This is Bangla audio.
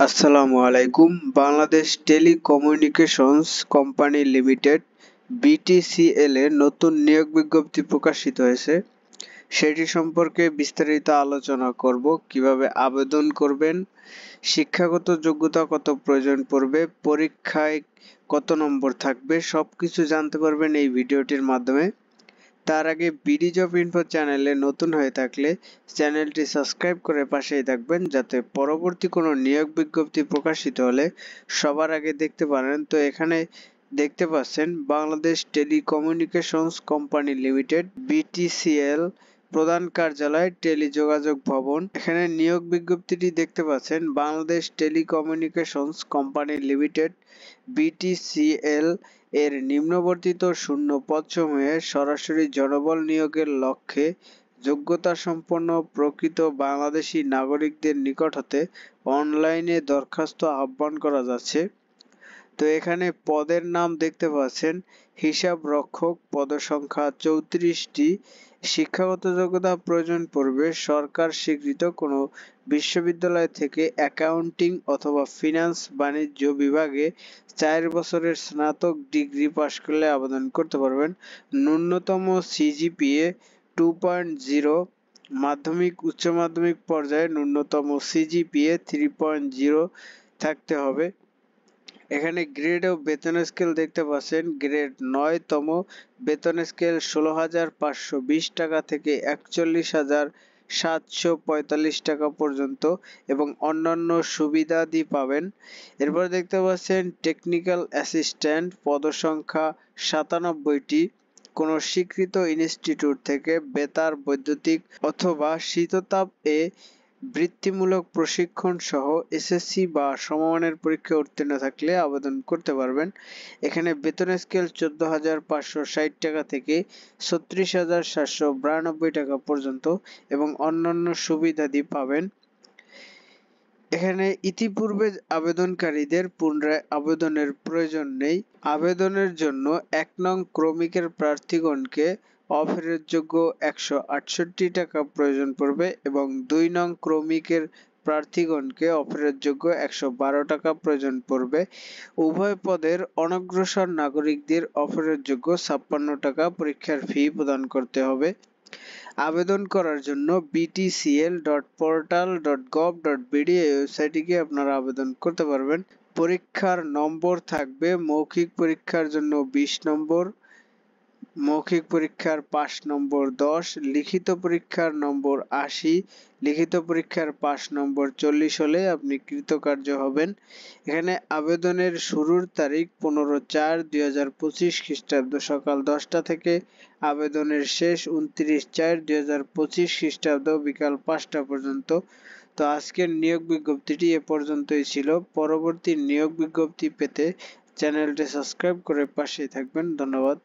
আসসালামু আলাইকুম। Bangladesh telecommunications company limited (BTCL) এর নতুন নিয়োগ বিজ্ঞপ্তি প্রকাশিত হয়েছে। সেটি সম্পর্কে বিস্তারিত আলোচনা করব। কিভাবে আবেদন করবেন, শিক্ষাগত যোগ্যতা কত প্রয়োজন পড়বে, পরীক্ষায় কত নম্বর থাকবে, সবকিছু জানতে পারবেন এই ভিডিওটির মাধ্যমে। তার আগে বিডি জব ইনফো চ্যানেলে নতুন হয়ে থাকলে চ্যানেলটি সাবস্ক্রাইব করে পাশেই থাকবেন, যাতে পরবর্তী কোনো নিয়োগ বিজ্ঞপ্তি প্রকাশিত হলে সবার আগে দেখতে পারেন। তো এখানে দেখতে পাচ্ছেন Bangladesh telecommunications company limited (BTCL) প্রধান কার্যালয়, টেলিযোগাযোগ ভবন। এখানে নিয়োগ বিজ্ঞপ্তিটি দেখতে পাচ্ছেন Bangladesh telecommunications company limited (BTCL) এর নিম্নবর্ণিত শূন্য পদসমূহে সরাসরি জনবল নিয়োগের লক্ষ্যে যোগ্যতাসম্পন্ন প্রকৃত বাংলাদেশী নাগরিকদের নিকট হতে অনলাইনে দরখাস্ত আহ্বান করা যাচ্ছে। তো এখানে পদের নাম দেখতে পাচ্ছেন হিসাব রক্ষক, পদসংখ্যা 34টি। শিক্ষাগত যোগ্যতা প্রয়োজন পড়বে সরকার স্বীকৃত কোনো বিশ্ববিদ্যালয় থেকে অ্যাকাউন্টিং অথবা ফিন্যান্স বাণিজ্য বিভাগে 4 বছরের স্নাতক ডিগ্রি পাশ করলে আবেদন করতে পারবেন। ন্যূনতম সিজিপিএ 2.0, মাধ্যমিক উচ্চ মাধ্যমিক পর্যায়ে ন্যূনতম সিজিপিএ 3.0 থাকতে হবে। এখানে গ্রেড ও বেতন স্কেল দেখতে পাচ্ছেন। গ্রেড 9তম, বেতন স্কেল 16,520 টাকা থেকে 41,745 টাকা পর্যন্ত এবং অন্যান্য সুবিধাদি পাবেন। এরপর দেখতে পাচ্ছেন টেকনিক্যাল অ্যাসিস্ট্যান্ট, পদসংখ্যা 97টি। কোনো স্বীকৃত ইনস্টিটিউট থেকে বেতার, বৈদ্যুতিক অথবা শীততাপ এ বৃত্তিমূলক প্রশিক্ষণ সহ এসএসসি বা সমমানের পরীক্ষায় উত্তীর্ণ থাকলে আবেদন করতে পারবেন। এখানে বেতন স্কেল 14,560 টাকা থেকে 36,792 টাকা পর্যন্ত এবং অন্যান্য সুবিধাদি পাবেন। এখানে ইতিপূর্বে আবেদনকারীদের পুনরায় আবেদনের প্রয়োজন নেই। আবেদনের জন্য 1 নং ক্রমিকের প্রার্থীগণকে অফেরতযোগ্য 168 টাকা প্রয়োজন পড়বে এবং 2 নং ক্রমিকের প্রার্থীগণকে অফেরতযোগ্য 112 টাকা প্রয়োজন পড়বে। উভয় পদের অনগ্রসর নাগরিকদের অফেরতযোগ্য 56 টাকা পরীক্ষার ফি প্রদান করতে হবে। আবেদন করার জন্য btcl.portal.gov.bd এই ওয়েবসাইটে গিয়ে আপনারা আবেদন করতে পারবেন। পরীক্ষার নম্বর থাকবে মৌখিক পরীক্ষার জন্য 20 নম্বর, মৌখিক পরীক্ষার পাস নম্বর 10, লিখিত পরীক্ষার নম্বর 80, লিখিত পরীক্ষার পাস নম্বর 40 হলে আপনি কৃতকার্য হবেন। এখানে আবেদনের শুরুর তারিখ 15/4/2025 খ্রিস্টাব্দ সকাল 10টা থেকে আবেদনের শেষ 29/4/2025 খ্রিস্টাব্দ বিকাল 5টা পর্যন্ত। তো আজকের নিয়োগ বিজ্ঞপ্তিটি এ পর্যন্তই ছিল। পরবর্তী নিয়োগ বিজ্ঞপ্তি পেতে চ্যানেলটি সাবস্ক্রাইব করে পাশেই থাকবেন। ধন্যবাদ।